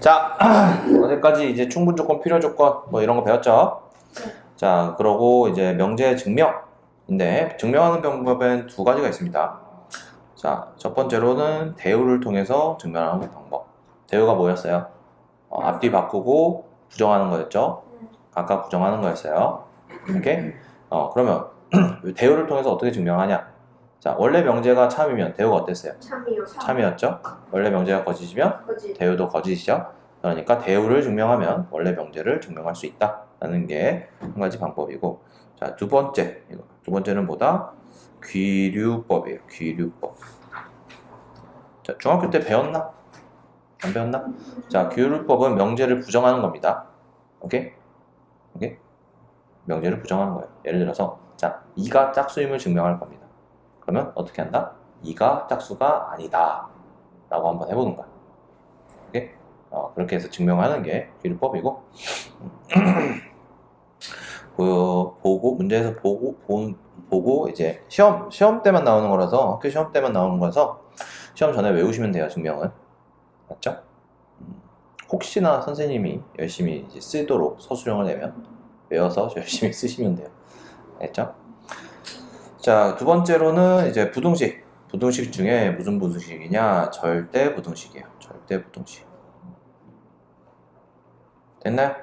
자, 어제까지 이제 충분 조건, 필요 조건 뭐 이런 거 배웠죠? 자, 그러고 이제 명제 증명인데 증명하는 방법엔 두 가지가 있습니다. 자, 첫 번째로는 대우를 통해서 증명하는 방법. 대우가 뭐였어요? 앞뒤 바꾸고 부정하는 거였죠? 각각 부정하는 거였어요. 오케이? 그러면 대우를 통해서 어떻게 증명하냐? 자, 원래 명제가 참이면 대우가 어땠어요? 참이요. 참이었죠? 원래 명제가 거짓이면 거짓. 대우도 거짓이죠? 그러니까 대우를 증명하면 원래 명제를 증명할 수 있다라는 게 한 가지 방법이고, 자, 두 번째는 뭐다? 귀류법이에요. 귀류법. 자, 중학교 때 배웠나? 안 배웠나? 자, 귀류법은 명제를 부정하는 겁니다. 오케이? 오케이? 명제를 부정하는 거예요. 예를 들어서, 자, 2가 짝수임을 증명할 겁니다. 그러면 어떻게 한다? 2가 짝수가 아니다 라고 한번 해보는 거야. 오케이? 그렇게 해서 증명하는 게 귀류법이고, 문제에서 보고 이제 시험 때만 나오는 거라서, 학교 시험 때만 나오는 거라서 시험 전에 외우시면 돼요. 증명은. 맞죠? 혹시나 선생님이 열심히 이제 쓰도록 서술형을 내면 외워서 열심히 쓰시면 돼요. 알겠죠? 자, 두 번째로는 이제 부등식. 부등식 중에 무슨 부등식이냐? 절대 부등식이에요. 절대 부등식. 됐나요?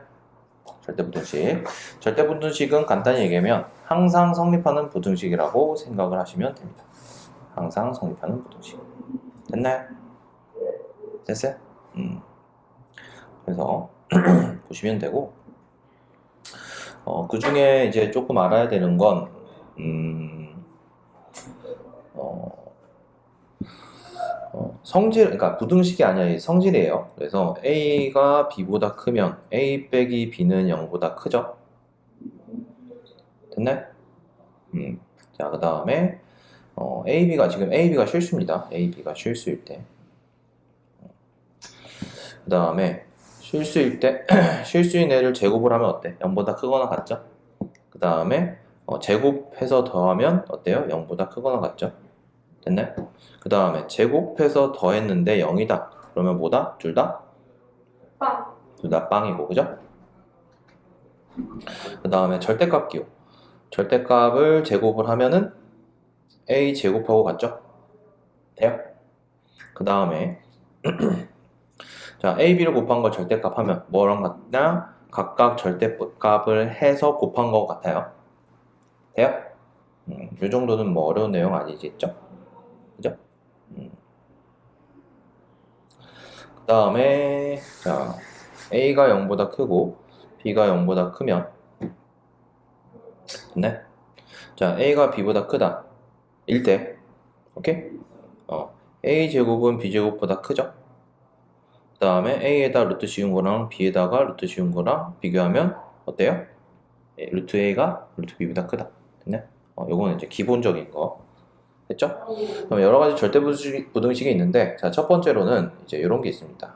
절대 부등식. 절대 부등식은 간단히 얘기하면 항상 성립하는 부등식이라고 생각을 하시면 됩니다. 항상 성립하는 부등식. 됐나요? 됐어요? 그래서 보시면 되고, 그 중에 이제 조금 알아야 되는 건 성질, 그러니까 부등식이 아니라 성질이에요. 그래서 A가 B보다 크면 A 빼기 B는 0보다 크죠? 됐나요? 자, 그 다음에 지금 AB가 실수입니다. AB가 실수일 때. 그 다음에 실수일 때 실수인 애를 제곱을 하면 어때? 0보다 크거나 같죠? 그 다음에 제곱해서 더하면 어때요? 0보다 크거나 같죠? 됐나요? 그 다음에 제곱해서 더했는데 0이다. 그러면 뭐다? 둘 다? 빵. 둘 다 빵이고, 그죠? 그 다음에 절대값 기호. 절대값을 제곱을 하면은 A 제곱하고 같죠? 돼요? 그 다음에 자, A, B를 곱한 걸 절대값 하면 뭐랑 같냐? 각각 절대값을 해서 곱한 것 같아요. 돼요? 이 정도는 뭐 어려운 내용 아니겠죠? 그죠? 그 다음에 자, A가 0보다 크고 B가 0보다 크면 네? 자, A가 B보다 크다 1대 오케이? A제곱은 B제곱보다 크죠? 그 다음에 A에다 루트 씌운 거랑 B에다가 루트 씌운 거랑 비교하면 어때요? 루트 A가 루트 B보다 크다. 됐네? 요거는 이제 기본적인 거. 됐죠? 그럼 여러 가지 절대 부등식이 있는데, 자, 첫 번째로는 이제 이런 게 있습니다.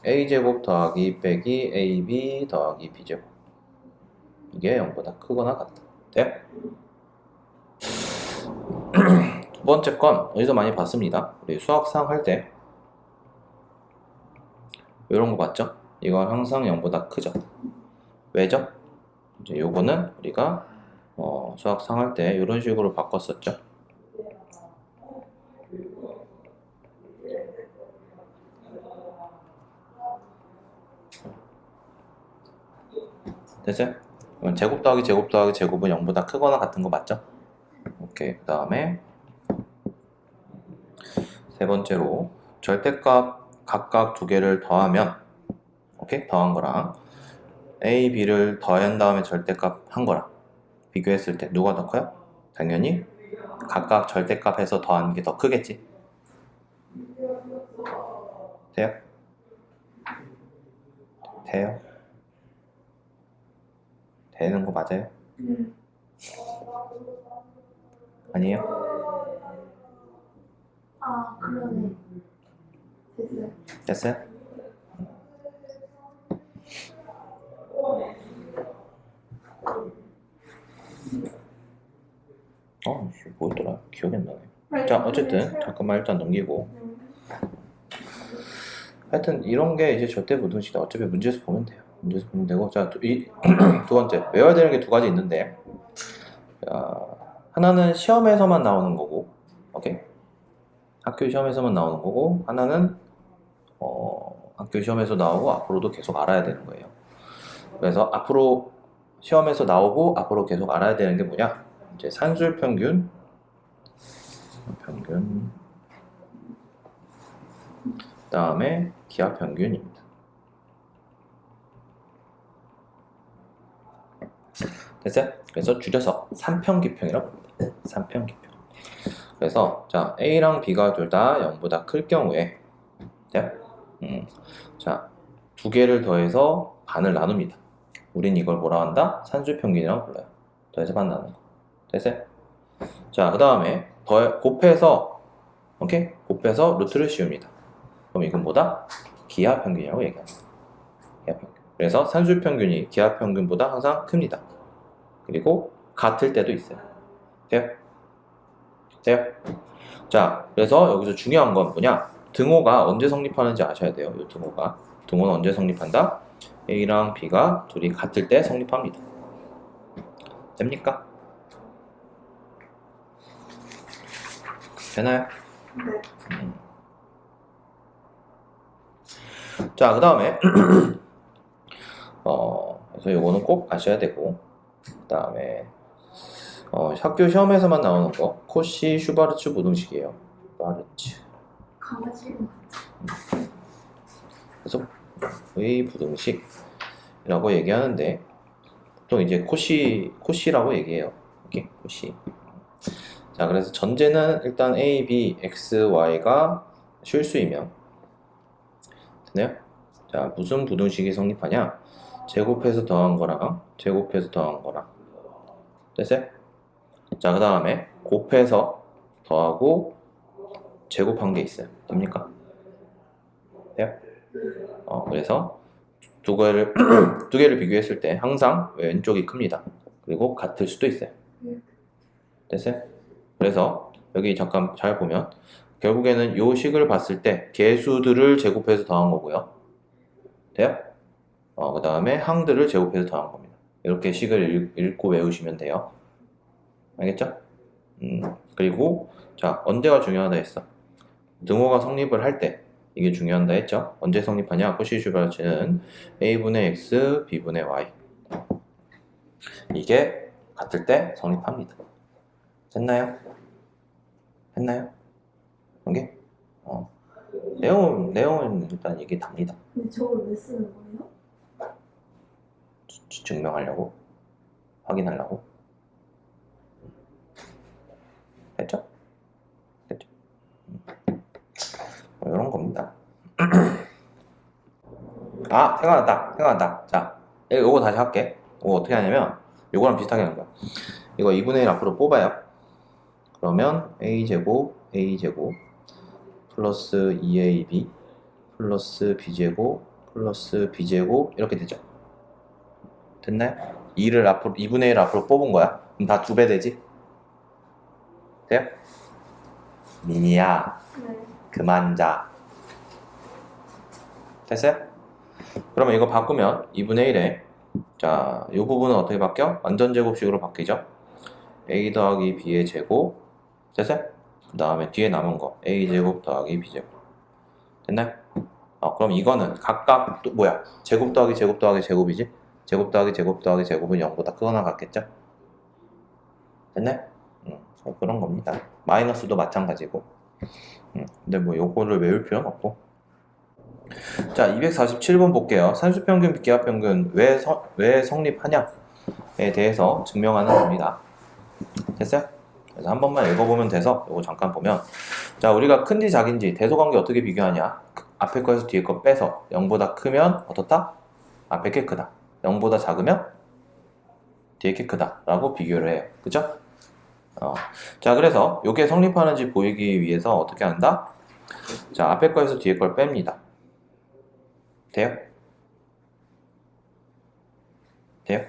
A제곱 더하기 빼기 AB 더하기 B제곱. 이게 0보다 크거나 같다. 돼요? 두 번째 건 어디서 많이 봤습니다. 우리 수학상 할 때 이런 거 봤죠? 이건 항상 0보다 크죠? 왜죠? 이제 요거는 우리가 수학상 할 때 이런 식으로 바꿨었죠? 됐어요? 그럼 제곱 더하기 제곱 더하기 제곱은 0보다 크거나 같은 거 맞죠? 오케이. 그 다음에 세 번째로 절대값 각각 두 개를 더하면 오케이? 더한 거랑 A, B를 더한 다음에 절대값 한 거랑 비교했을 때 누가 더 커요? 당연히 각각 절대값에서 더한 게 더 크겠지? 돼요? 돼요? 되는 거 맞아요? 아니에요? 아, 그러네. 됐어요. 됐어요? 뭐였더라? 기억이 안 나네. 자, 어쨌든 잠깐만 일단 넘기고 하여튼 이런 게 이제 절대 부등식이다. 어차피 문제에서 보면 돼요. 문제에서 보면 되고. 자, 두 번째. 외워야 되는 게 두 가지 있는데, 자, 하나는 시험에서만 나오는 거고, 오케이? 학교 시험에서만 나오는 거고, 하나는 학교 시험에서 나오고 앞으로도 계속 알아야 되는 거예요. 그래서 앞으로 시험에서 나오고 앞으로 계속 알아야 되는 게 뭐냐? 이제 산술 평균, 그다음에 기하 평균입니다. 됐어요? 그래서 줄여서 삼평기평이라고 합니다. 삼평기평. 그래서 자 A랑 B가 둘 다 0보다 클 경우에 돼요? 자, 두 개를 더해서 반을 나눕니다. 우린 이걸 뭐라 한다? 산술평균이라고 불러요. 더해서 반 나누는 거. 됐어요? 자, 그 다음에 곱해서 오케이? 곱해서 루트를 씌웁니다. 그럼 이건 뭐다? 기하평균이라고 얘기합니다. 기하평균. 그래서 산술평균이 기하평균보다 항상 큽니다. 그리고 같을 때도 있어요. 돼요? 돼요? 자, 그래서 여기서 중요한 건 뭐냐? 등호가 언제 성립하는지 아셔야 돼요. 이 등호는 언제 성립한다? A랑 B가 둘이 같을 때 성립합니다. 됩니까? 되나요? 네. 자, 그 다음에 그래서 요거는 꼭 아셔야 되고, 그 다음에 학교 시험에서만 나오는 거 코시 슈바르츠 부등식이에요. 슈바르츠. 강아지. 그래서 의 부등식이라고 얘기하는데 보통 이제 코시라고 얘기해요. 이렇게 코시. 자, 그래서 전제는 일단 A, B, X, Y가 실수이면 되네요. 자, 무슨 부등식이 성립하냐? 제곱해서 더한 거랑 제곱해서 더한 거랑 됐어요? 자, 그 다음에 곱해서 더하고 제곱한 게 있어요. 됩니까? 돼요? 그래서 두 개를 비교했을 때 항상 왼쪽이 큽니다. 그리고 같을 수도 있어요. 됐어요? 그래서 여기 잠깐 잘 보면 결국에는 요 식을 봤을 때 개수들을 제곱해서 더한 거고요. 돼요? 그 다음에 항들을 제곱해서 더한 겁니다. 이렇게 식을 읽고 외우시면 돼요. 알겠죠? 그리고 자, 언제가 중요하다 했어? 등호가 성립을 할 때 이게 중요하다 했죠? 언제 성립하냐? 코시 슈바르츠는 A분의 X, B분의 Y 이게 같을 때 성립합니다. 됐나요? 했나요? 이게? 내용은 일단 이게 답니다. 근데 저걸 왜 쓰는 거예요? 증명하려고 확인하려고 됐죠? 됐죠? 이런 겁니다. 아, 생각났다. 자, 이거 다시 할게. 이거 어떻게 하냐면 이거랑 비슷하게 하는 거야. 이거 2분의 1 앞으로 뽑아요. 그러면 a제곱 플러스 2ab 플러스 b제곱 플러스 b제곱 이렇게 되죠. 됐나요? 2분의 1 앞으로 뽑은 거야. 그럼 다 2배 되지? 돼요? 미니야, 네. 그만 자. 됐어요? 그러면 이거 바꾸면 2분의 1에 자, 이 부분은 어떻게 바뀌어? 완전 제곱식으로 바뀌죠? a 더하기 b의 제곱 됐어요? 그 다음에 뒤에 남은 거 a제곱 더하기 b제곱 됐나요? 그럼 이거는 각각 또 뭐야? 제곱 더하기 제곱 더하기 제곱이지? 제곱 더하기 제곱 더하기 제곱은 0보다 크거나 같겠죠? 됐나요? 그런 겁니다. 마이너스도 마찬가지고 근데 뭐 요거를 외울 필요는 없고 자, 247번 볼게요. 산수평균, 기하평균 왜 성립하냐에 대해서 증명하는 겁니다. 됐어요? 그래서 한 번만 읽어보면 돼서 이거 잠깐 보면 자, 우리가 큰지 작은지 대소관계 어떻게 비교하냐? 앞에 거에서 뒤에 거 빼서 0보다 크면 어떻다? 앞에 게 크다. 0보다 작으면 뒤에 게 크다 라고 비교를 해요. 그죠? 자, 그래서 이게 성립하는지 보이기 위해서 어떻게 한다? 자, 앞에 거에서 뒤에 걸 뺍니다. 돼요? 돼요?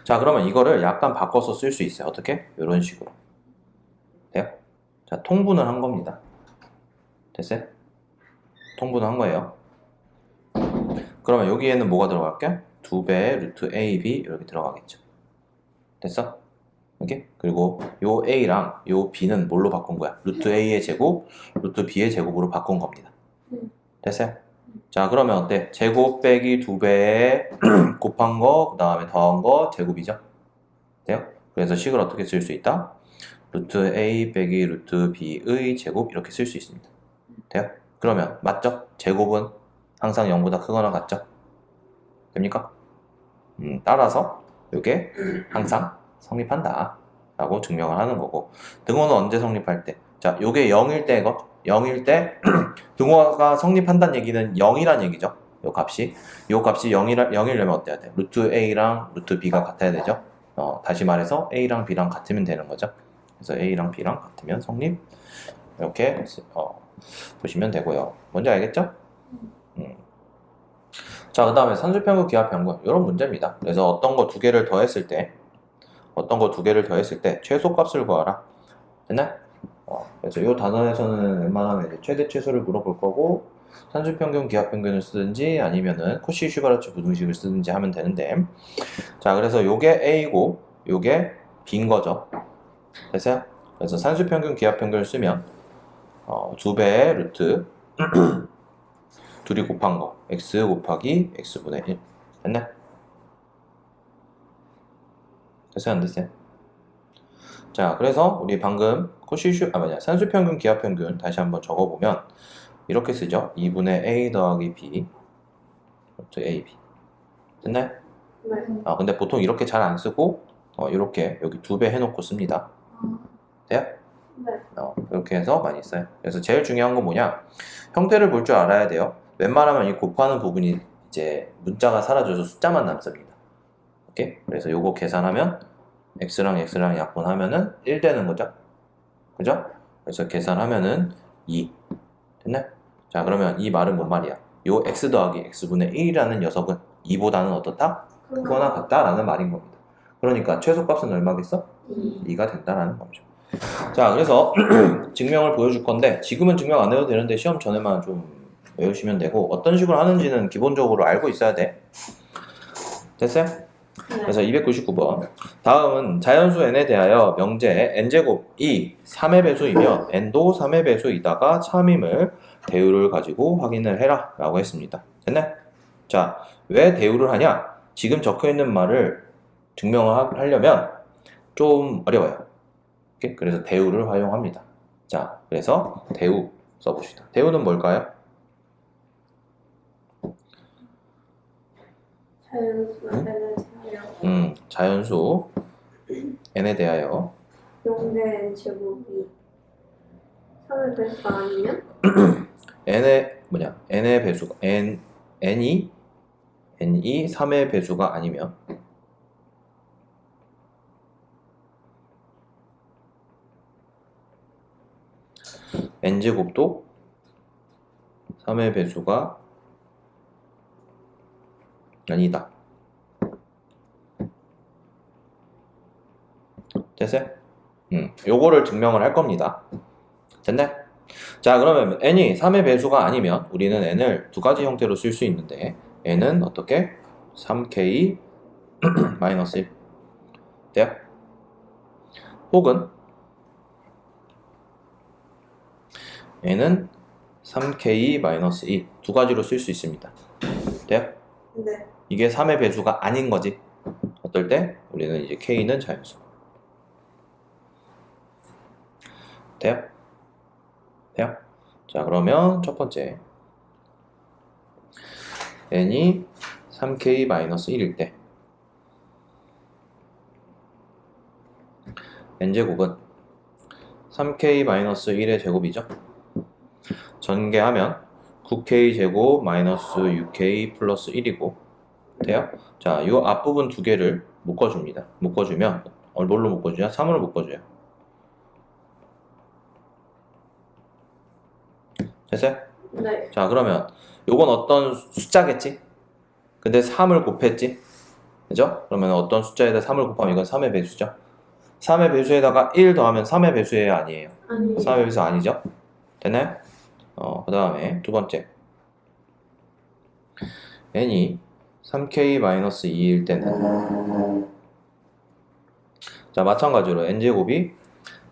자, 그러면 이거를 약간 바꿔서 쓸 수 있어요. 어떻게? 이런 식으로. 돼요? 자, 통분을 한 겁니다. 됐어요? 통분한 거예요. 그러면 여기에는 뭐가 들어갈게? 2배 루트 AB 이렇게 들어가겠죠. 됐어? 오케이? 그리고 요 A랑 요 B는 뭘로 바꾼 거야? 루트 A의 제곱, 루트 B의 제곱으로 바꾼 겁니다. 됐어요? 자, 그러면 어때? 제곱 빼기 2배에 곱한 거, 그 다음에 더한 거, 제곱이죠? 돼요? 그래서 식을 어떻게 쓸 수 있다? 루트 A 빼기 루트 B의 제곱 이렇게 쓸 수 있습니다. 돼요? 그러면 맞죠? 제곱은 항상 0보다 크거나 같죠? 됩니까? 따라서 이게 항상 성립한다 라고 증명을 하는 거고, 등호는 언제 성립할 때? 자, 요게 0일 때거 0일 때 등호가 성립한다는 얘기는 0이란 얘기죠. 요 값이 0이려면 어때야 돼? 루트 A랑 루트 B가 같아야 되죠. 다시 말해서 A랑 B랑 같으면 되는 거죠. 그래서 A랑 B랑 같으면 성립, 이렇게 보시면 되고요. 뭔지 알겠죠? 자, 그 다음에 산수평균 기하평균 이런 문제입니다. 그래서 어떤 거 두 개를 더했을 때 최소값을 구하라. 됐나? 그래서 이 단원에서는 웬만하면 이제 최대 최소를 물어볼 거고, 산수평균 기하평균을 쓰든지 아니면은 코시 슈바르츠 부등식을 쓰든지 하면 되는데, 자, 그래서 요게 A고 요게 B인 거죠. 됐어요? 그래서 산수평균 기하평균을 쓰면 2배의 루트 둘이 곱한 거 x 곱하기 x분의 1 됐네? 됐어요? 안 됐어요? 자, 그래서 우리 방금 산수평균 기하평균 다시 한번 적어보면 이렇게 쓰죠. 2분의 a 더하기 b 루트 ab 됐네? 네. 근데 보통 이렇게 잘 안 쓰고 이렇게 여기 2배 해놓고 씁니다. 돼요? 네. 이렇게 해서 많이 써요. 그래서 제일 중요한 건 뭐냐? 형태를 볼 줄 알아야 돼요. 웬만하면 이 곱하는 부분이 이제 문자가 사라져서 숫자만 남습니다. 오케이? 그래서 요거 계산하면 x랑 x랑 약분하면은 1 되는 거죠. 그죠? 그래서 계산하면은 2 됐네? 자, 그러면 이 말은 뭔 말이야? 요 x 더하기 x분의 1이라는 녀석은 2보다는 어떻다? 크거나 같다라는 말인 겁니다. 그러니까 최소값은 얼마겠어? 2가 된다라는 거죠. 자, 그래서 증명을 보여줄 건데 지금은 증명 안 해도 되는데 시험 전에만 좀 외우시면 되고, 어떤 식으로 하는지는 기본적으로 알고 있어야 돼. 됐어요? 그래서 299번 다음은 자연수 n에 대하여 명제 n제곱이 3의 배수이며 n도 3의 배수이다가 참임을 대우를 가지고 확인을 해라 라고 했습니다. 됐네? 자, 왜 대우를 하냐? 지금 적혀있는 말을 증명을 하려면 좀 어려워요. 오케이? 그래서 대우를 활용합니다. 자, 그래서 대우 써봅시다. 대우는 뭘까요? 자연수 n에 대하여 용대 n 제곱이 3의 배수가 아니면? n의 배수가 n이 3의 배수가 아니면 n제곱도 3의 배수가 아니다. 됐어요? 요거를 증명을 할 겁니다. 됐네? 자, 그러면 n이 3의 배수가 아니면 우리는 n을 두 가지 형태로 쓸 수 있는데, n은 어떻게? 3k 마이너스 1 돼요? 혹은 n은 3k 마이너스 2 두 가지로 쓸 수 있습니다. 돼요? 네. 이게 3의 배수가 아닌 거지. 어떨 때? 우리는 이제 k는 자연수. 돼요? 돼요? 자, 그러면 첫 번째 n이 3k-1일 때 n제곱은 3k-1의 제곱이죠. 전개하면 9k제곱 마이너스 6k 플러스 1이고 돼요? 자, 이 앞부분 두 개를 묶어줍니다. 묶어주면 뭘로 묶어주냐? 3으로 묶어줘요. 됐어요? 네. 자, 그러면 요건 어떤 숫자겠지? 근데 3을 곱했지? 그죠? 그러면 어떤 숫자에다 3을 곱하면 이건 3의 배수죠? 3의 배수에다가 1 더하면 3의 배수예요? 아니에요? 아니. 3의 배수 아니죠? 됐나요? 그 다음에 두 번째. n이 3k-2일 때는 자 마찬가지로 n제곱이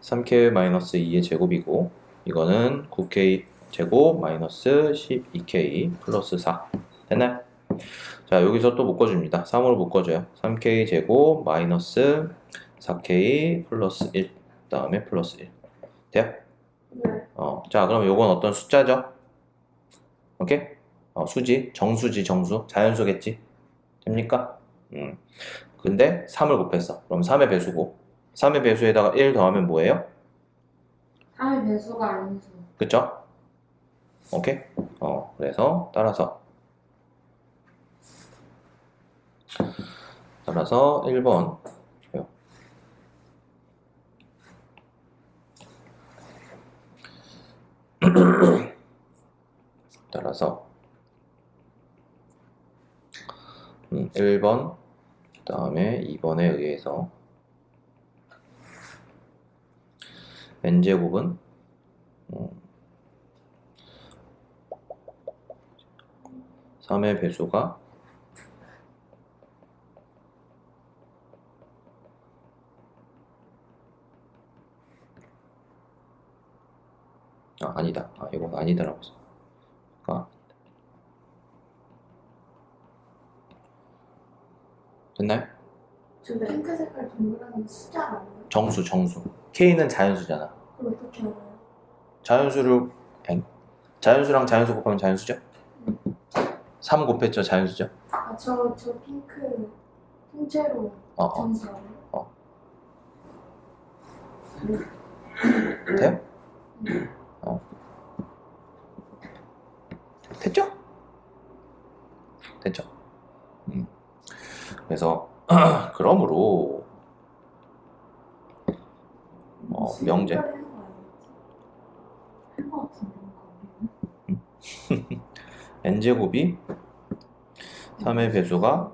3k-2의 제곱이고 이거는 9k 제곱 마이너스 12k 플러스 4 됐나요? 자 여기서 또 묶어줍니다. 3으로 묶어줘요. 3k 제곱 마이너스 4k 플러스 1 다음에 플러스 1 돼요? 네. 자 그럼 요건 어떤 숫자죠? 오케이? 수지, 정수지, 정수, 자연수겠지? 됩니까? 근데 3을 곱했어. 그럼 3의 배수고 3의 배수에다가 1 더하면 뭐예요? 3의 배수가 아니죠. 그쵸? 오케이? 그래서 따라서 1번 줘요. 따라서 1번 그 다음에 2번에 의해서 n제곱은 3의 배수가 아니다. 이건 아니더라고. 됐나요? 저 핑크 색깔 동그라미 숫자 아니에요? 정수. K는 자연수잖아. 그걸 어떻게 알아요? 자연수랑 자연수 곱하면 자연수죠? 3 곱했죠, 자연수죠? 저 핑크 통째로 점수 알아요? 돼요? 됐죠? 됐죠? 그래서 그러므로 명제 한거 같은데 n제곱이 3의 배수가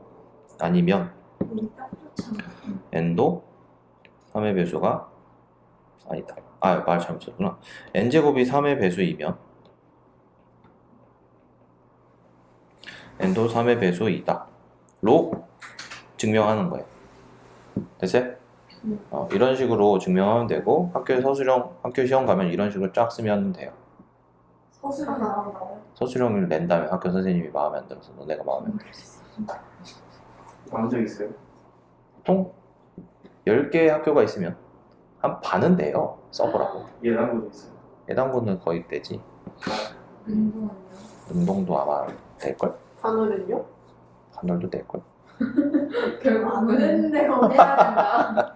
아니면 우리 딱 좋잖아. n도 3의 배수가 아니다. 말 잘못했구나. n제곱이 3의 배수이면 n도 3의 배수이다 로 증명하는 거예요. 됐어요? 이런 식으로 증명하면 되고 학교 시험 가면 이런 식으로 쫙 쓰면 돼요. 서술이 나온다고요? 서술형을 낸 다음에 학교 선생님이 마음에 안 들어서 너네가 마음에 안 들었어. 나온 적 있어요? 보통 10개의 학교가 있으면 한 반은 돼요. 써보라고. 예상도 있어요. 예당고는 거의 되지. 운동하네요. 운동도 아마 될걸? 단어는요? 단월도 될걸? 결국은 내가 해야 된다.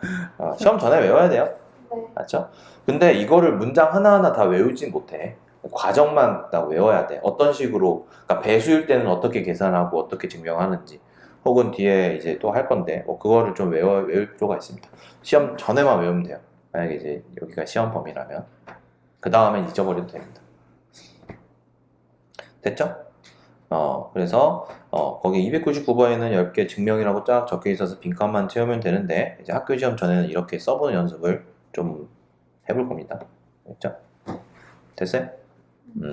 시험 전에 외워야 돼요. 네. 맞죠? 근데 이거를 문장 하나하나 다 외우진 못해. 과정만 다 외워야 돼. 어떤 식으로, 그러니까 배수일 때는 어떻게 계산하고 어떻게 증명하는지, 혹은 뒤에 이제 또 할 건데, 그거를 좀 외울 필요가 있습니다. 시험 전에만 외우면 돼요. 만약에 이제 여기가 시험 범위라면. 그 다음엔 잊어버려도 됩니다. 됐죠? 그래서, 거기 299번에는 10개 증명이라고 쫙 적혀 있어서 빈칸만 채우면 되는데, 이제 학교 시험 전에는 이렇게 써보는 연습을 좀 해볼 겁니다. 됐죠? 됐어요?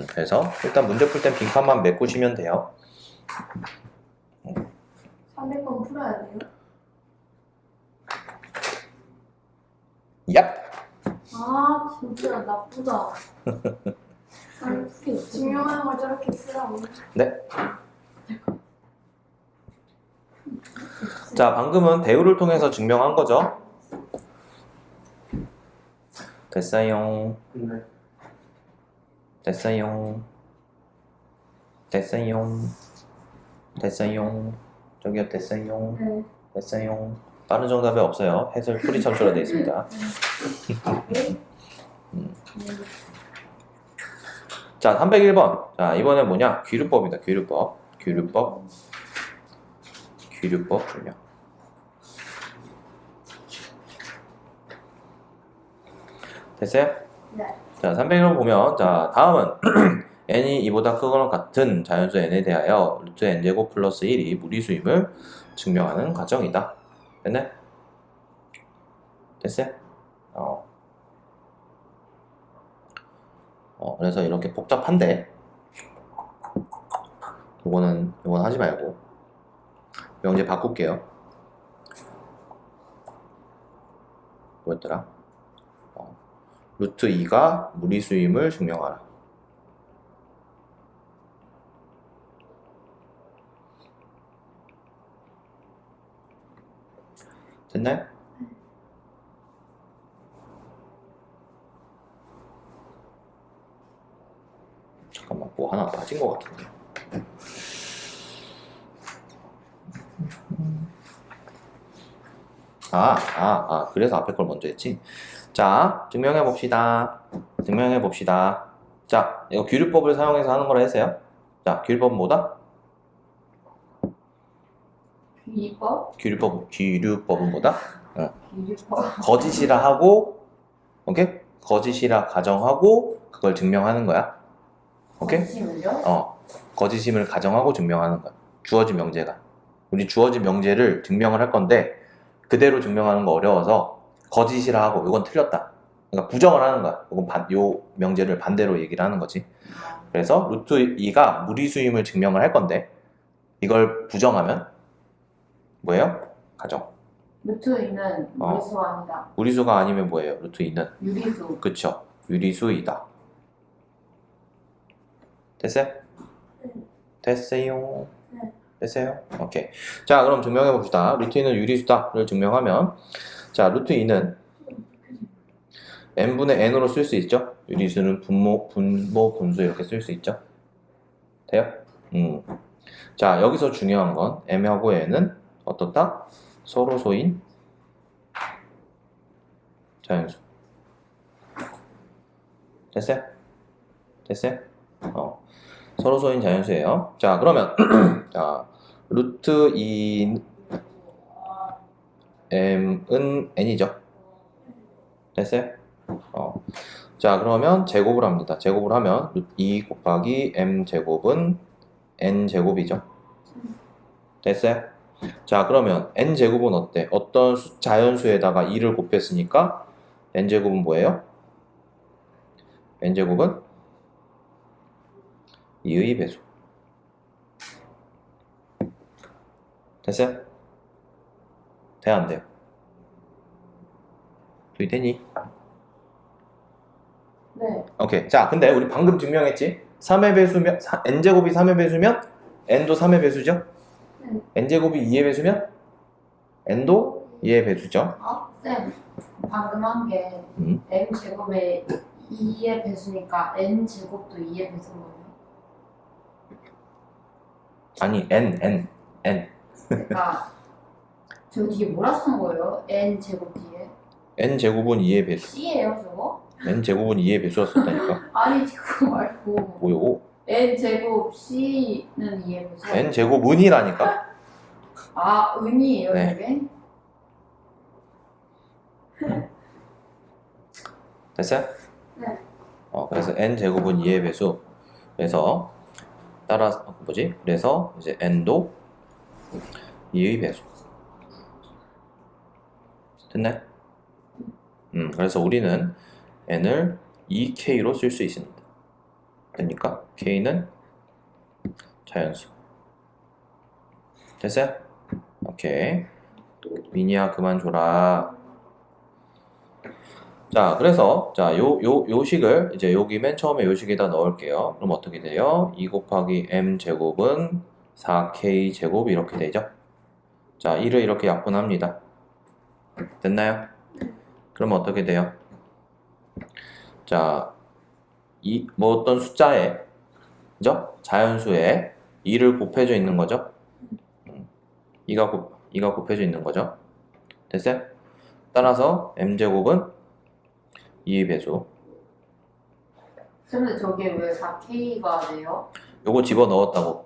그래서 일단 문제 풀 땐 빈칸만 메꾸시면 돼요. 300번 풀어야 돼요? 얍! 아 진짜 나쁘다. 증명하는 걸 저렇게 쓰라고. 네. 자, 방금은 대우를 통해서 증명한 거죠? 됐어요. 네. 됐어요. 저기요, 됐어요. 네. 됐어요. 다른 정답이 없어요. 해설 풀이 참수로 되어 있습니다. 자, 301번. 자, 이번엔 뭐냐? 귀류법이다. 귀류법 증명. 됐어요? 네. 자, 301번 보면, 자, 다음은 n이 이보다 크거나 같은 자연수 n에 대하여 루트 n제곱 플러스 1이 무리수임을 증명하는 과정이다. 됐네? 됐어요? 그래서 이렇게 복잡한데 이거는 하지 말고 명제 바꿀게요. 뭐였더라? 루트 2가 무리수임을 증명하라. 됐나요? 잠깐만, 뭐 하나 빠진 것 같은데. 그래서 앞에 걸 먼저 했지. 자, 증명해 봅시다. 자, 이거 귀류법을 사용해서 하는 거라 했어요. 자, 귀류법은 뭐다? 귀류법은 뭐다? 귀류법. 거짓이라 하고, 오케이? 거짓이라 가정하고 그걸 증명하는 거야. 오케이? 거짓이면요? 거짓임을 가정하고 증명하는 거야. 주어진 명제가. 우리 주어진 명제를 증명을 할 건데 그대로 증명하는 거 어려워서 거짓이라 하고 이건 틀렸다. 그러니까 부정을 하는 거야. 요 명제를 반대로 얘기를 하는 거지. 그래서 루트 2가 무리수임을 증명을 할 건데 이걸 부정하면 뭐예요? 가정. 루트 2는 무리수가 아니다. 무리수가 아니면 뭐예요? 루트 2는 유리수. 그쵸. 유리수이다. 됐어요? 됐어요. 네. 됐어요? 오케이. 자, 그럼 증명해 봅시다. 루트 2는 유리수다를 증명하면 자, 루트 2는 n분의 n으로 쓸 수 있죠? 유리수는 분모, 분수 이렇게 쓸 수 있죠? 돼요? 자, 여기서 중요한 건 m하고 n은 어떻다? 서로 소인 자연수. 됐어요? 서로 소인 자연수예요. 자, 그러면 자, 루트 2 m은 n이죠. 됐어요? 자, 그러면 제곱을 합니다. 제곱을 하면 2 곱하기 m 제곱은 n 제곱이죠. 됐어요? 자, 그러면 n 제곱은 어때? 어떤 자연수에다가 2를 곱했으니까 n 제곱은 뭐예요? n 제곱은 2의 배수. 됐어요? 돼, 안 돼요? 둘이 되니? 네. 오케이. 자, 근데 우리 방금 증명했지? 3의 배수면, n제곱이 3의 배수면 n도 3의 배수죠? 네. n제곱이 2의 배수면 n도 2의 배수죠? 쌤. 방금 한 게 m 제곱에 2의 배수니까 n 제곱도 2의 배수인 거예요? 아니, n. 그러니까 저 뒤에 뭐라 쓴 거예요? n 제곱 뒤에? n제곱은 2의 배수. c예요 저거? n제곱은 2의 배수였었다니까. 아니 그거 말고 뭐요? n 제곱 c는 2의 배수? n제곱은이라니까? 아 은이에요 네. 저게? 됐어요? 네. 그래서 n제곱은 2의 배수. 그래서 따라서 그래서 이제 n도 2의 배수. 됐나요? 그래서 우리는 n을 2k로 쓸 수 있습니다. 그러니까 k는 자연수. 됐어요? 오케이. 미니야 그만 줘라. 자, 그래서 자, 요 식을 이제 여기 맨 처음에 요 식에다 넣을게요. 그럼 어떻게 돼요? 2 곱하기 m 제곱은 4k 제곱 이렇게 되죠? 자, 1을 이렇게 약분합니다. 됐나요? 그럼 어떻게 돼요? 자, 뭐 어떤 숫자에, 그죠? 자연수에 2를 곱해져 있는 거죠? 2가 곱해져 있는 거죠? 됐어요? 따라서 m제곱은 2의 배수. 근데 저게 왜 4k가 돼요? 요거 집어넣었다고.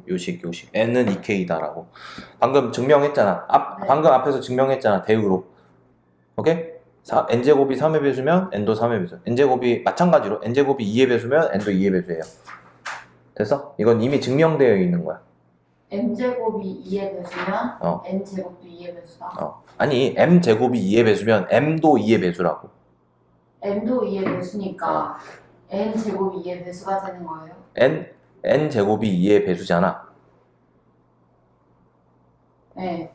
요식. n은 2k다라고. 방금 증명했잖아. 네. 방금 앞에서 증명했잖아. 대으로. 오케이? n제곱이 3의 배수면 n도 3의 배수. n제곱이 마찬가지로 n제곱이 2의 배수면 n도 2의 배수예요. 됐어? 이건 이미 증명되어 있는 거야. m제곱이 2의 배수면 어. n제곱도 2의 배수다? 아니, m제곱이 2의 배수면 m도 2의 배수라고. m도 2의 배수니까 n 제곱이 2의 배수가 되는 거예요? n 제곱이 2의 배수잖아. 네.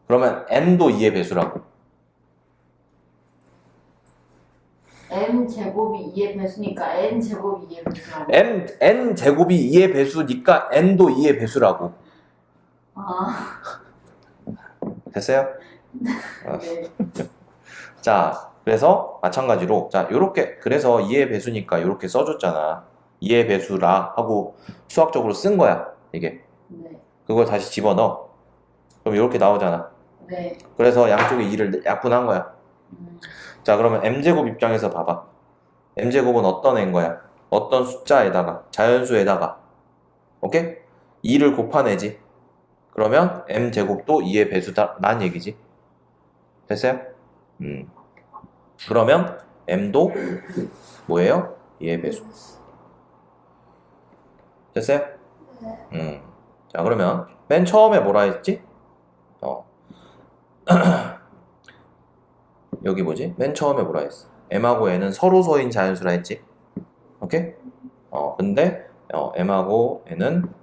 그러면 n도 2의 배수라고. n 제곱이 2의 배수니까 n 제곱이 2의 배수라고. n 제곱이 2의 배수니까 n도 2의 배수라고. 아, 됐어요? 네. 자, 그래서 마찬가지로 자, 요렇게 그래서 2의 배수니까 요렇게 써줬잖아. 2의 배수라 하고 수학적으로 쓴 거야. 이게. 네. 그걸 다시 집어넣어. 그럼 요렇게 나오잖아. 네. 그래서 양쪽에 2를 약분한 거야. 음, 자, 그러면 m제곱 입장에서 봐봐. m제곱은 어떤 애인 거야? 어떤 숫자에다가 자연수에다가 오케이? 2를 곱하내지. 그러면 m제곱도 2의 배수다 란 얘기지. 됐어요? 그러면 m도 뭐예요? 2의 배수. 됐어요? 자, 그러면 맨 처음에 뭐라 했지? 여기 뭐지? 맨 처음에 뭐라 했어? m하고 n은 서로소인 자연수라 했지? 오케이? 근데 m하고 n은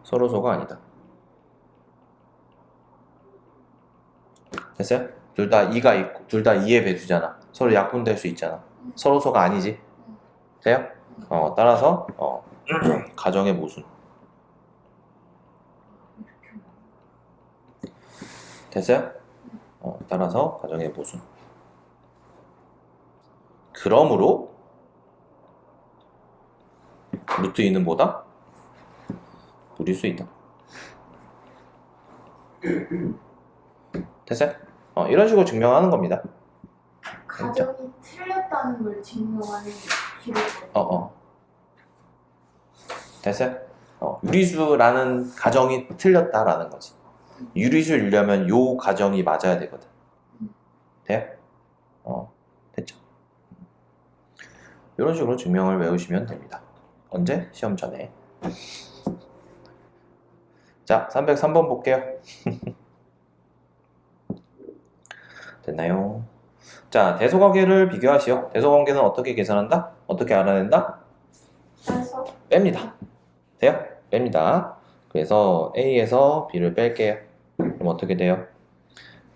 서로소가 아니다. 됐어요? 둘 다 2가 있고 둘 다 2의 배수잖아. 서로 약분될 수 있잖아. 서로소가 아니지? 돼요? 따라서 가정의 모순. 됐어요? 따라서 가정의 모순. 그러므로 루트 2는 뭐다? 물일 수 있다. 됐어요? 이런 식으로 증명하는 겁니다. 가정이 틀렸다는 걸 증명하는 기록. 됐어요? 유리수라는 가정이 틀렸다라는 거지. 유리수이려면 요 가정이 맞아야 되거든. 돼요? 됐죠? 이런 식으로 증명을 외우시면 됩니다. 언제? 시험 전에. 자, 303번 볼게요. 됐나요? 자, 대소관계를 비교하시오. 대소관계는 어떻게 계산한다? 어떻게 알아낸다? 그래서 뺍니다. 돼요? 뺍니다. 그래서 A에서 B를 뺄게요. 그럼 어떻게 돼요?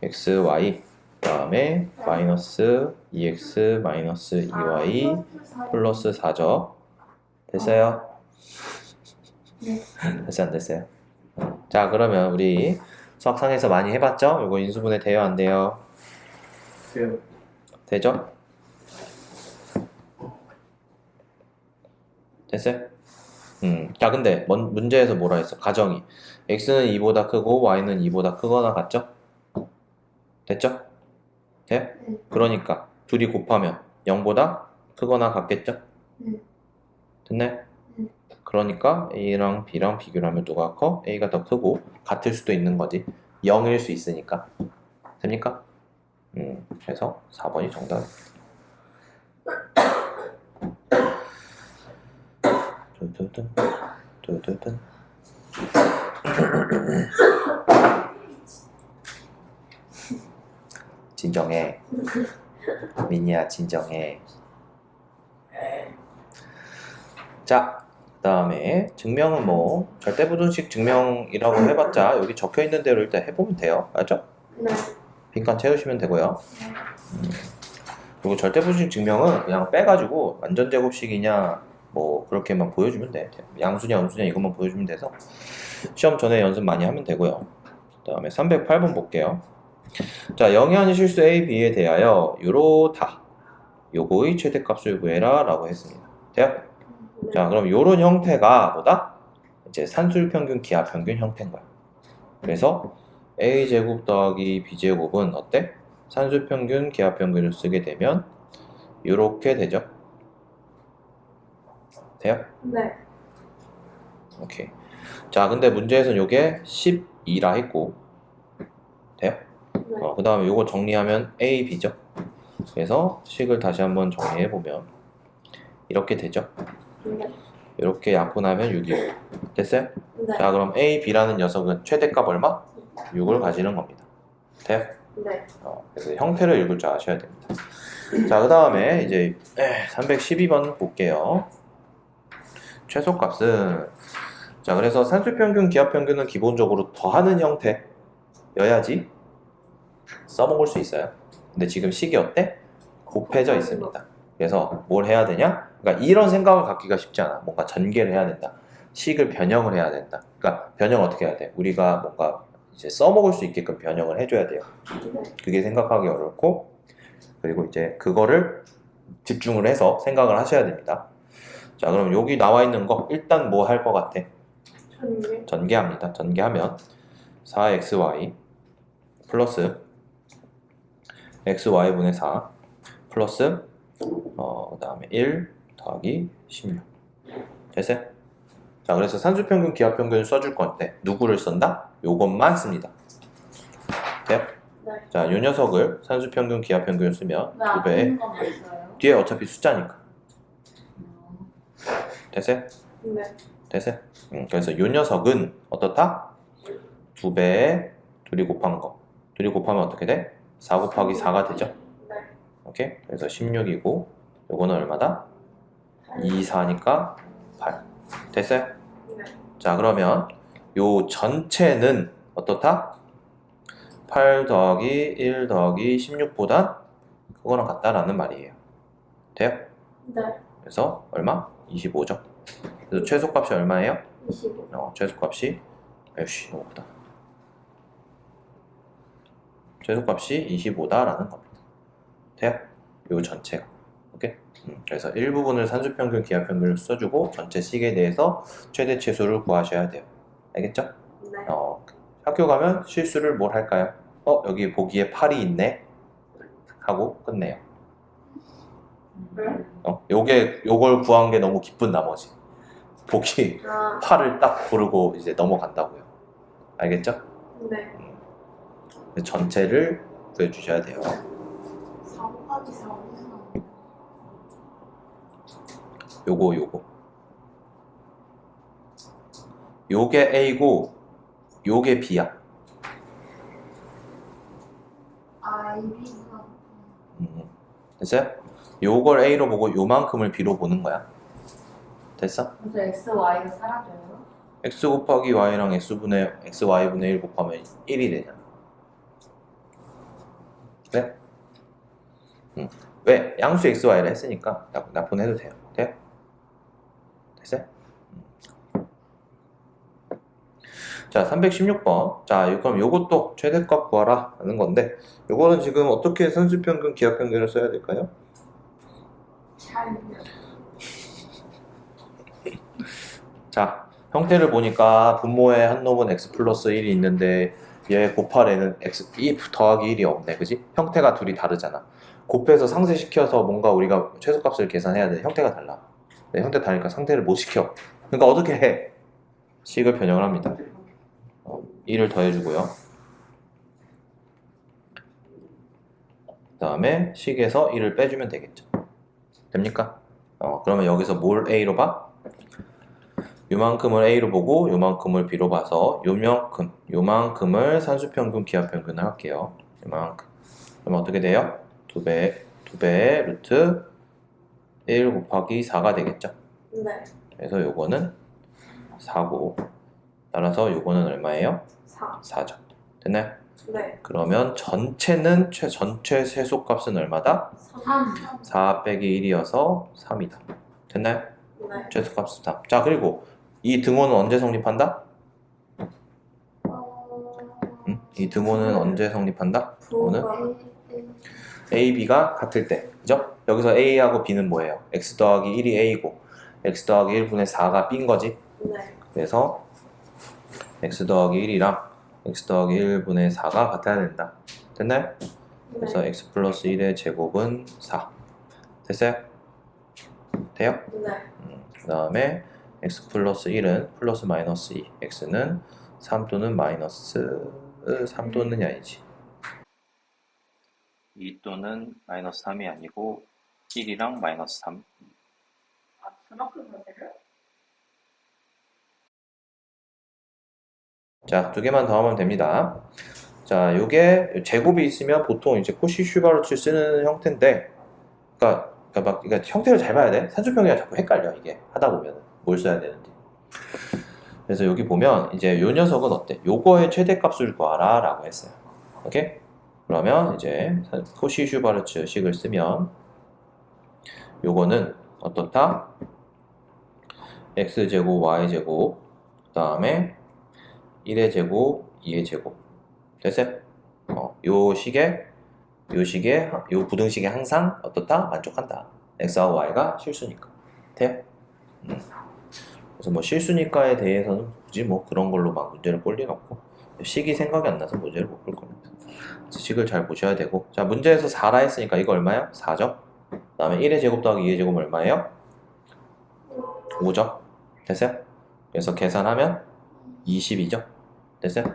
X, Y 그 다음에 마이너스 2X 마이너스 2Y 플러스 4죠. 됐어요? 네. 됐어요? 안 됐어요? 자, 그러면 우리 수학상에서 많이 해봤죠? 이거 인수분해 돼요? 안 돼요? 돼요. 되죠? 됐어요? 자, 근데 문제에서 뭐라 했어? 가정이 x는 2보다 크고 y는 2보다 크거나 같죠? 됐죠? 돼요? 네. 그러니까 둘이 곱하면 0보다 크거나 같겠죠? 네. 됐나요? 네. 그러니까 a랑 b랑 비교를 하면 누가 커? a가 더 크고 같을 수도 있는 거지. 0일 수 있으니까. 됩니까? 그래서 4번이 정답입니다. 두두둔. 진정해. 미니야, 진정해. 자, 그 다음에 증명은 뭐 절대부등식 증명이라고 해봤자 여기 적혀있는 대로 일단 해보면 돼요. 알죠? 네. 빈칸 채우시면 되고요. 그리고 절대부등식 증명은 그냥 빼가지고 완전제곱식이냐 뭐 그렇게만 보여주면 돼. 양수냐 음수냐 이것만 보여주면 돼서 시험 전에 연습 많이 하면 되고요. 그 다음에 308번 볼게요. 자, 영의하는 실수 A, B에 대하여 요렇다. 요거의 최대값을 구해라 라고 했습니다. 돼요? 네. 자, 그럼 요런 형태가 뭐다? 이제 산술평균, 기하평균 형태인 거야. 그래서 A제곱 더하기 B제곱은 어때? 산술평균, 기하평균을 쓰게 되면 요렇게 되죠. 돼요? 네. 오케이. 자, 근데 문제에서는 요게 12라 했고 돼요? 네. 그 다음에 요거 정리하면 A, B죠. 그래서 식을 다시 한번 정리해보면 이렇게 되죠. 네. 이렇게 약분하면 6이에요. 됐어요? 네. 자, 그럼 A, B라는 녀석은 최대값 얼마? 6을 가지는 겁니다. 돼요? 네. 그래서 형태를 읽을 줄 아셔야 됩니다. 자, 그 다음에 이제 312번 볼게요. 최소값은 자, 그래서 산수평균, 기하평균은 기본적으로 더하는 형태여야지 써먹을 수 있어요. 근데 지금 식이 어때? 곱해져 있습니다. 그래서 뭘 해야 되냐? 그러니까 이런 생각을 갖기가 쉽지 않아. 뭔가 전개를 해야 된다. 식을 변형을 해야 된다. 그러니까 변형 어떻게 해야 돼? 우리가 뭔가 이제 써먹을 수 있게끔 변형을 해줘야 돼요. 그게 생각하기 어렵고, 그리고 이제 그거를 집중을 해서 생각을 하셔야 됩니다. 자, 그럼 여기 나와 있는 거 일단 뭐 할 것 같아? 전개. 전개합니다. 전개하면 4xy 플러스 xy분의 4 플러스 그 다음에 1 더하기 16 됐어요? 자, 그래서 산수평균, 기하평균을 써줄 건데 누구를 쓴다? 요것만 씁니다. 돼요? 네. 자, 요 녀석을 산수평균, 기하평균을 쓰면 왜 2배 앞에 것만 있어요? 뒤에 어차피 숫자니까 됐어요? 네. 됐어요? 그래서 요 녀석은 어떻다? 2배에 둘이 곱한 거 둘이 곱하면 어떻게 돼? 4 곱하기 4가 되죠? 네. 오케이? 그래서 16이고 요거는 얼마다? 2, 4니까 8 됐어요? 네. 자, 그러면 요 전체는 어떻다? 8 더하기 1 더하기 16보단 그거랑 같다라는 말이에요. 돼요? 네. 그래서 얼마? 25죠. 그래서 최소값이 얼마예요? 25. 최소값이 에이씨 너무 크다. 최소값이 25다라는 겁니다. 돼요? 요 전체가. 오케이? 그래서 일부분을 산수평균, 기하평균을 써주고 전체 식에 대해서 최대 최소를 구하셔야 돼요. 알겠죠? 네. 학교 가면 실수를 뭘 할까요? 여기 보기에 8이 있네 하고 끝내요. 네. 요걸 구한 게 너무 기쁜 나머지 보기 아, 8을 딱 고르고 이제 넘어간다고요. 알겠죠? 네. 전체를 구해주셔야 돼요. 4 곱하기 4 어디서 나와요? 요게 A고 요게 B야. IB가 됐어요? 요걸 A로 보고 요만큼을 B로 보는 거야. 됐어? 그래서 X, Y가 사라져요? X 곱하기 Y랑 XY분의 1 곱하면 1이 되잖아. 그래? 왜? 양수 XY를 했으니까 납분해도 돼요. 돼요? 됐어요? 자, 316번. 자, 그럼 요것도 최대값 구하라 하는 건데 요거는 지금 어떻게 산수평균, 기하평균을 써야 될까요? 잘 자, 형태를 보니까 분모에 한 놈은 x 플러스 1이 있는데 얘 곱할 애는 x 2 더하기 1이 없네. 그지? 형태가 둘이 다르잖아. 곱해서 상쇄시켜서 뭔가 우리가 최소값을 계산해야 돼. 형태가 달라. 네, 형태 다르니까 상태를 못 시켜. 그러니까 어떻게 해? 식을 변형을 합니다. 1을 더해주고요. 그 다음에 식에서 1을 빼주면 되겠죠. 됩니까? 그러면 여기서 뭘 A로 봐? 요만큼을 A로 보고 요만큼을 B로 봐서 요만큼을 산수평균, 기하평균을 할게요. 요만큼. 그러면 어떻게 돼요? 2배 루트 1 곱하기 4가 되겠죠. 네. 그래서 요거는 4고 따라서 요거는 얼마예요? 4. 4죠. 됐나요? 네. 그러면 전체 최소값은 얼마다? 3 4 빼기 1이어서 3이다. 됐나요? 네. 최소값은 3. 자, 그리고 이 등호는 언제 성립한다? 이 등호는 언제 성립한다? 오늘 부호가 A, B가 같을 때, 그죠? 여기서 A하고 B는 뭐예요? X 더하기 1이 A고 X 더하기 1분의 4가 B인 거지. 네. 그래서 X 더하기 1이랑 X 더하기 1분의 4가 같아야 된다. 됐나요? 그래서 네. X 플러스 1의 제곱은 4. 됐어요? 돼요? 네. 그 다음에 X 플러스 1은 플러스 마이너스 2, X는 3 또는 마이너스 3 또는 아니지. 2 또는 마이너스 3이 아니고 1이랑 마이너스 3. 아, 그만큼 하세요? 자, 두 개만 더 하면 됩니다. 자, 요게 제곱이 있으면 보통 이제 코시 슈바르츠 쓰는 형태인데, 그러니까 형태를 잘 봐야 돼. 산수평이랑 자꾸 헷갈려 이게 하다 보면 뭘 써야 되는지. 그래서 여기 보면 이제 요 녀석은 어때? 요거의 최대값을 구하라라고 했어요. 오케이? 그러면 이제 코시 슈바르츠 식을 쓰면 요거는 어떻다? x제곱 y제곱 그 다음에 1의 제곱 2의 제곱 됐어요? 요 부등식에 항상 어떻다? 만족한다. x와 y가 실수니까 돼요? 그래서 뭐 실수니까에 대해서는 굳이 뭐 그런 걸로 막 문제를 볼 리는 없고 식이 생각이 안 나서 문제를 못 볼 겁니다. 그래서 식을 잘 보셔야 되고 자 문제에서 4라 했으니까 이거 얼마야? 4죠? 그 다음에 1의 제곱 더하기 2의 제곱 얼마예요? 5죠? 됐어요? 그래서 계산하면 20이죠? 됐어요?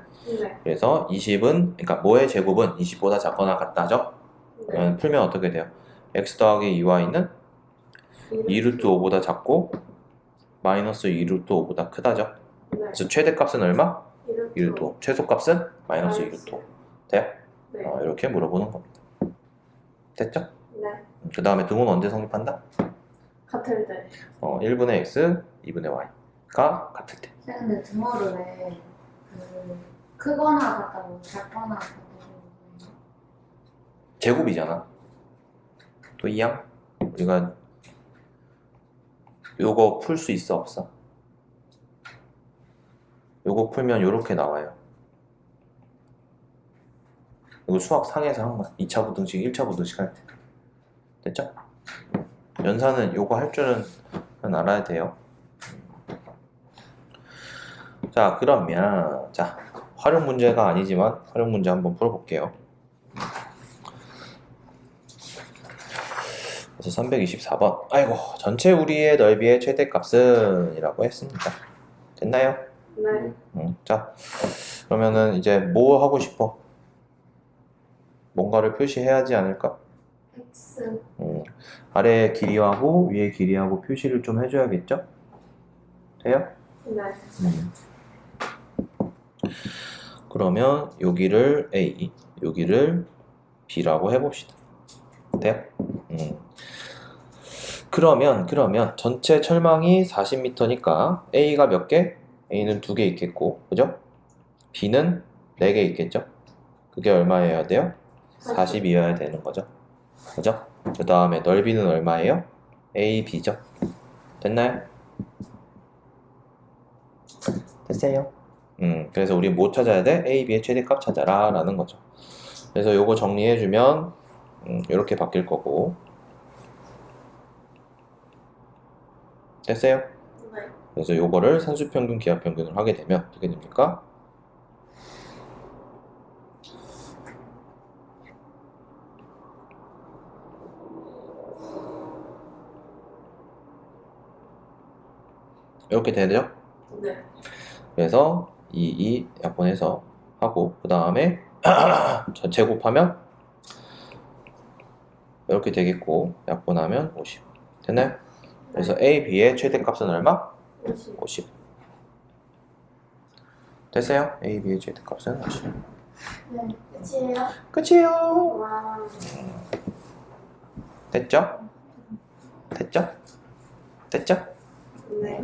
네. 그래서 20은 그러니까 뭐의 제곱은 20보다 작거나 같다죠? 네. 그러면 풀면 어떻게 돼요? x 더하기 2y는 2루트 5보다 작고 마이너스 2루트 5보다 크다죠? 네. 그래서 최대값은 얼마? 2루트 5 최소값은 마이너스 마이너스. 2루트 5 돼요? 네. 이렇게 물어보는 겁니다. 됐죠? 네. 그 다음에 등호는 언제 성립한다? 같을 때. 1분의 x, 2분의 y가 같을 때. 근데 등호를 왜 크거나 같다고 작거나 같다고 제곱이잖아. 또 이양? 우리가 요거 풀 수 있어 없어? 요거 풀면 요렇게 나와요. 이거 수학 상에서 한 거야. 2차 부등식, 1차 부등식 할 때. 됐죠? 연산은 요거 할 줄은 알아야 돼요. 자, 그러면 자 활용 문제가 아니지만 활용 문제 한번 풀어볼게요. 그래서 324번. 아이고, 전체 우리의 넓이의 최대값은 이라고 했습니다. 됐나요? 네. 자, 그러면은 이제 뭐 하고 싶어? 뭔가를 표시해야 하지 않을까? x 아래의 길이하고 위의 길이하고 표시를 좀 해줘야겠죠? 돼요? 네. 그러면 여기를 A, 여기를 B라고 해봅시다. 돼요? 그러면 전체 철망이 40m니까 A가 몇 개? A는 2개 있겠고, 그죠? B는 4개 있겠죠? 그게 얼마여야 돼요? 40이어야 되는 거죠. 그죠? 그 다음에 넓이는 얼마예요? A, B죠. 됐나요? 됐어요. 그래서 우리 뭐 찾아야 돼? A, B의 최대값 찾아라 라는 거죠. 그래서 요거 정리해주면 이렇게 바뀔 거고. 됐어요? 네. 그래서 요거를 산수평균, 기하평균을 하게 되면 어떻게 됩니까? 이렇게 되죠? 네. 그래서 2 약분해서 하고 그 다음에 제곱하면 이렇게 되겠고 약분하면 50 됐나요? 그래서 A, B의 최대값은 얼마? 50. 50 됐어요? A, B의 최대값은 50 네 끝이에요? 끝이에요. 와. 됐죠? 됐죠? 됐죠? 네.